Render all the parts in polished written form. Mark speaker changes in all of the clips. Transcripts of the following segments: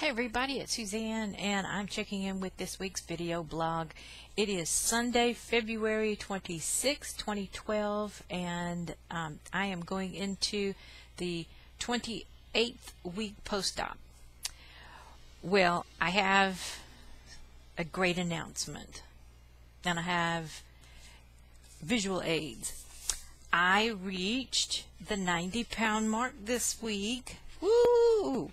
Speaker 1: Hey everybody, it's Suzanne and I'm checking in with this week's video blog. It is Sunday, February 26, 2012 and I am going into the 28th week post-op. Well, I have a great announcement and I have visual aids. I reached the 90-pound mark this week. Woo!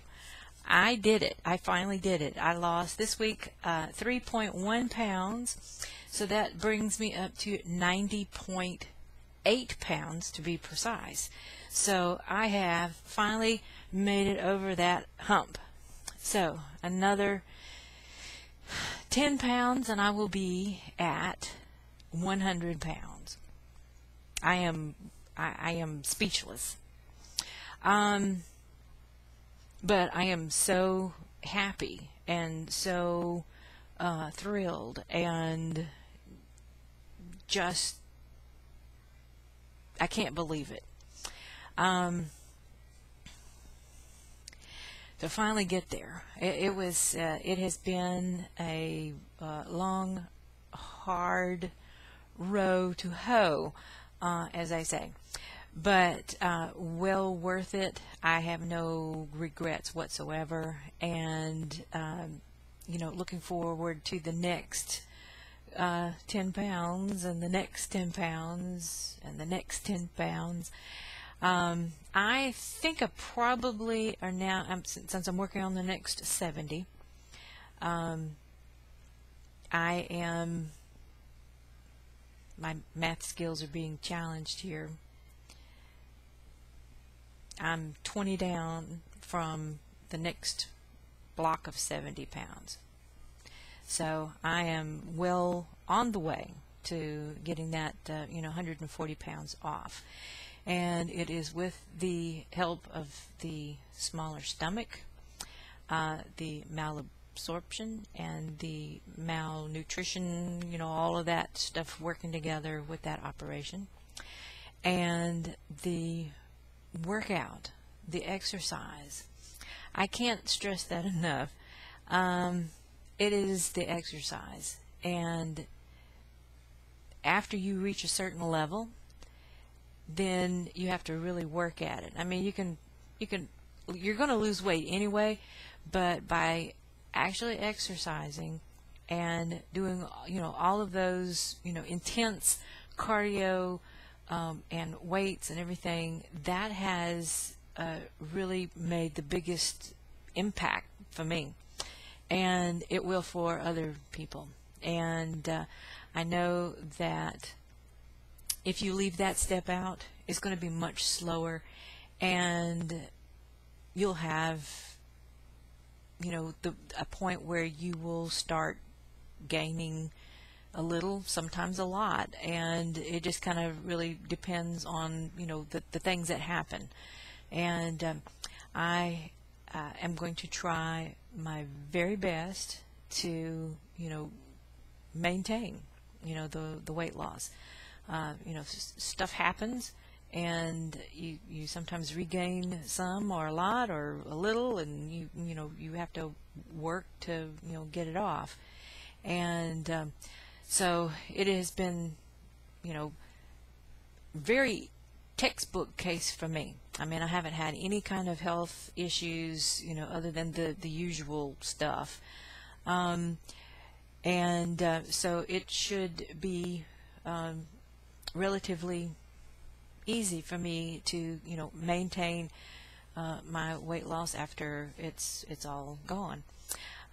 Speaker 1: I did it. I finally did it. I lost this week 3.1 pounds, so that brings me up to 90.8 pounds to be precise. So I have finally made it over that hump. So another 10 pounds and I will be at 100 pounds. I am speechless. But I am so happy and so thrilled and just I can't believe it. To finally get there, it has been a long, hard row to hoe, as I say. But well worth it. I have no regrets whatsoever, and you know, looking forward to the next 10 pounds and the next 10 pounds and the next 10 pounds. I think I probably are now, since I'm working on the next 70, my math skills are being challenged here. I'm 20 down from the next block of 70 pounds. So I am well on the way to getting that 140 pounds off. And it is with the help of the smaller stomach, the malabsorption, and the malnutrition, all of that stuff working together with that operation. And the workout, the exercise. I can't stress that enough. It is the exercise, and after you reach a certain level, then you have to really work at it. I mean, you're going to lose weight anyway, but by actually exercising and doing all of those intense cardio and weights and everything, that has really made the biggest impact for me, and it will for other people. And I know that if you leave that step out, it's going to be much slower, and you'll have a point where you will start gaining a little, sometimes a lot, and it just kind of really depends on the things that happen. And I am going to try my very best to maintain the weight loss. Stuff happens, and you sometimes regain some or a lot or a little, and you have to work to get it off. And so it has been, very textbook case for me. I mean, I haven't had any kind of health issues, other than the usual stuff. So it should be relatively easy for me to, maintain my weight loss after it's all gone.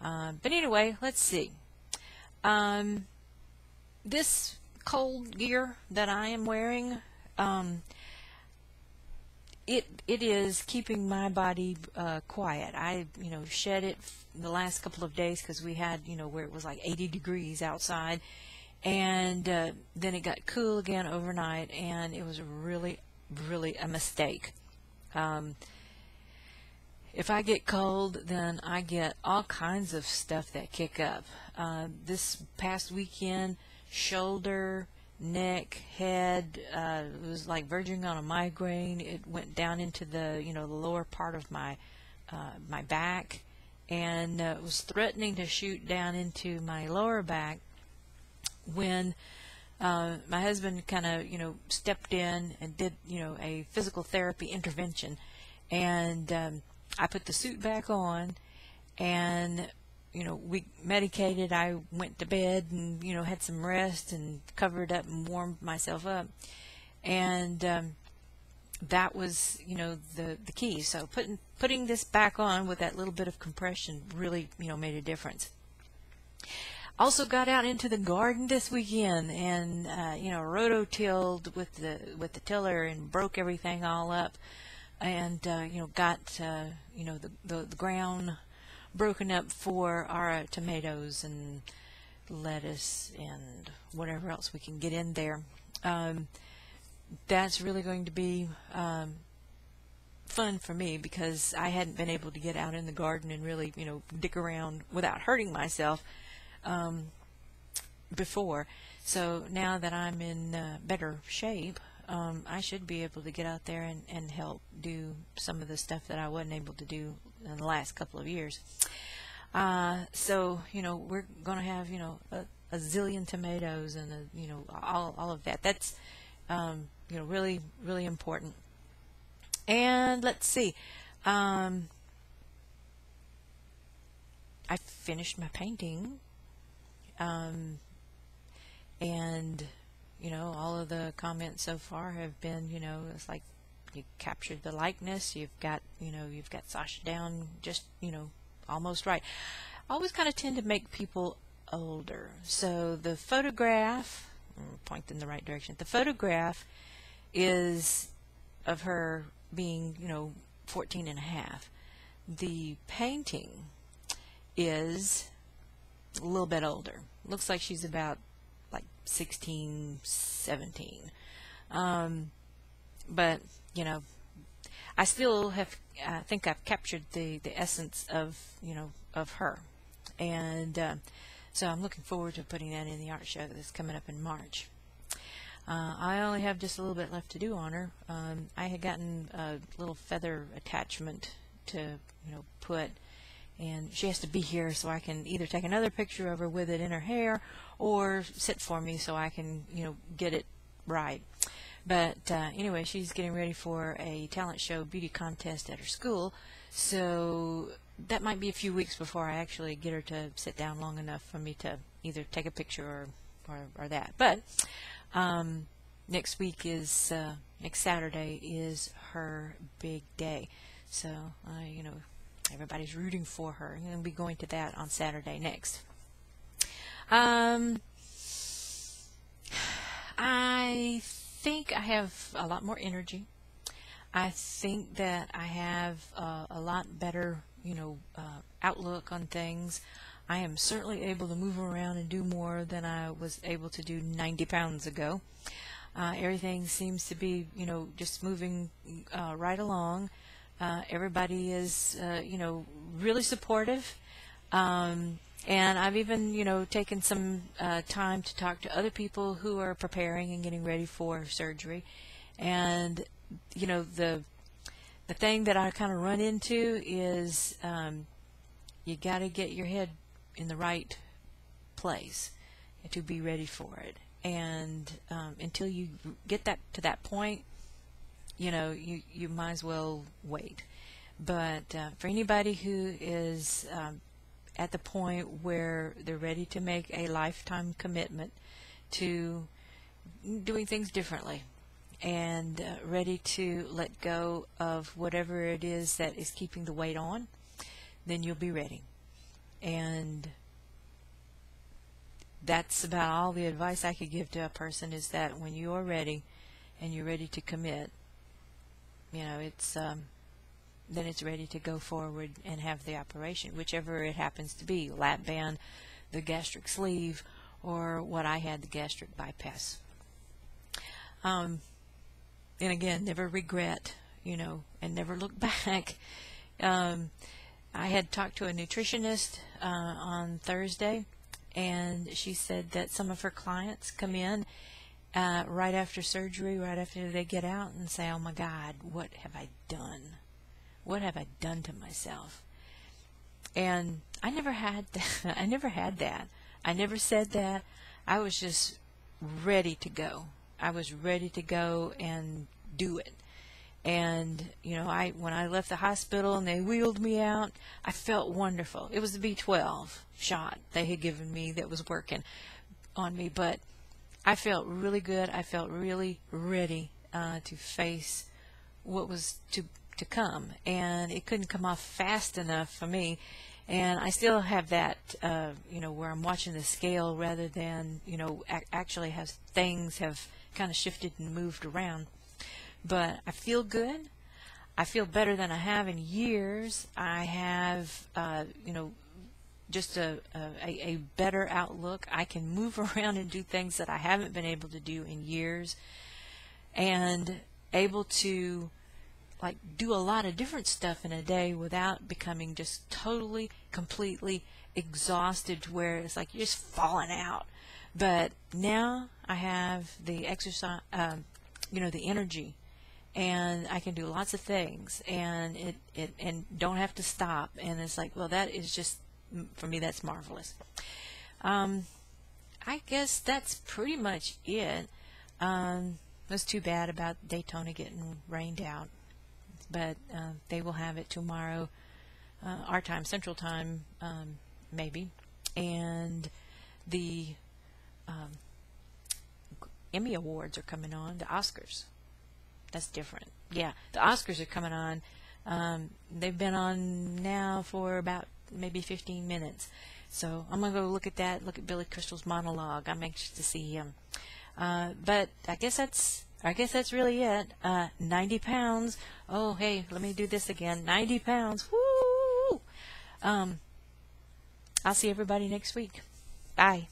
Speaker 1: But anyway, let's see. This cold gear that I am wearing, it is keeping my body quiet. I shed it the last couple of days because we had where it was like 80 degrees outside, and then it got cool again overnight, and it was really a mistake. If I get cold, then I get all kinds of stuff that kick up. This past weekend, shoulder, neck, head, it was like verging on a migraine. It went down into the the lower part of my my back, and was threatening to shoot down into my lower back when my husband kind of, stepped in and did, a physical therapy intervention. And I put the suit back on, and, we medicated. I went to bed and, had some rest and covered up and warmed myself up. And that was, the key. So putting this back on with that little bit of compression really, made a difference. Also got out into the garden this weekend and rototilled with the tiller and broke everything all up, and got the ground broken up for our tomatoes and lettuce and whatever else we can get in there. That's really going to be fun for me, because I hadn't been able to get out in the garden and really dig around without hurting myself before. So now that I'm in better shape, I should be able to get out there and help do some of the stuff that I wasn't able to do in the last couple of years. So we're going to have a zillion tomatoes and all of that. That's really, really important. And let's see, I finished my painting. And all of the comments so far have been, it's like you captured the likeness, you've got Sasha down just, almost right. I always kind of tend to make people older. So the photograph, point in the right direction, the photograph is of her being, 14 and a half. The painting is a little bit older. Looks like she's about like 16, 17. But I still have, I think I've captured the essence of of her, and so I'm looking forward to putting that in the art show that's coming up in March. I only have just a little bit left to do on her. I had gotten a little feather attachment to put, and she has to be here so I can either take another picture of her with it in her hair, or sit for me so I can get it right. But anyway, she's getting ready for a talent show beauty contest at her school, so that might be a few weeks before I actually get her to sit down long enough for me to either take a picture or that. But next week is next Saturday is her big day, so everybody's rooting for her. I'm going to be going to that on Saturday next. I think I have a lot more energy. I think that I have a lot better, outlook on things. I am certainly able to move around and do more than I was able to do 90 pounds ago. Everything seems to be, just moving right along. Everybody is, really supportive. And I've even, taken some time to talk to other people who are preparing and getting ready for surgery. And, the thing that I kind of run into is you got to get your head in the right place to be ready for it. And until you get to that point, you might as well wait. But for anybody who is at the point where they're ready to make a lifetime commitment to doing things differently, and ready to let go of whatever it is that is keeping the weight on, then you'll be ready. And that's about all the advice I could give to a person, is that when you are ready and you're ready to commit, it's then it's ready to go forward and have the operation, whichever it happens to be, lap band, the gastric sleeve, or what I had, the gastric bypass. And again, never regret, and never look back. I had talked to a nutritionist on Thursday, and she said that some of her clients come in right after surgery, right after they get out, and say, "Oh my God, what have I done? What have I done to myself?" And I never had that. I never had that. I never said that. I was just ready to go. I was ready to go and do it. And when I left the hospital and they wheeled me out, I felt wonderful. It was the B12 shot they had given me that was working on me, but I felt really good. I felt really ready to face what was to come, and it couldn't come off fast enough for me. And I still have that, where I'm watching the scale rather than, actually things have kind of shifted and moved around. But I feel good. I feel better than I have in years. I have, just a better outlook. I can move around and do things that I haven't been able to do in years, and able to do a lot of different stuff in a day without becoming just totally, completely exhausted to where it's like you're just falling out. But now I have the exercise, the energy, and I can do lots of things, and and don't have to stop. And it's like, well, that is just, for me, that's marvelous. I guess that's pretty much it. It was too bad about Daytona getting rained out, but they will have it tomorrow, our time, Central Time, maybe. And the Emmy Awards are coming on, the Oscars. That's different. Yeah, the Oscars are coming on. They've been on now for about maybe 15 minutes. So I'm going to go look at that, look at Billy Crystal's monologue. I'm anxious to see him. But I guess that's really it. 90 pounds. Oh, hey, let me do this again. 90 pounds. Woo! I'll see everybody next week. Bye.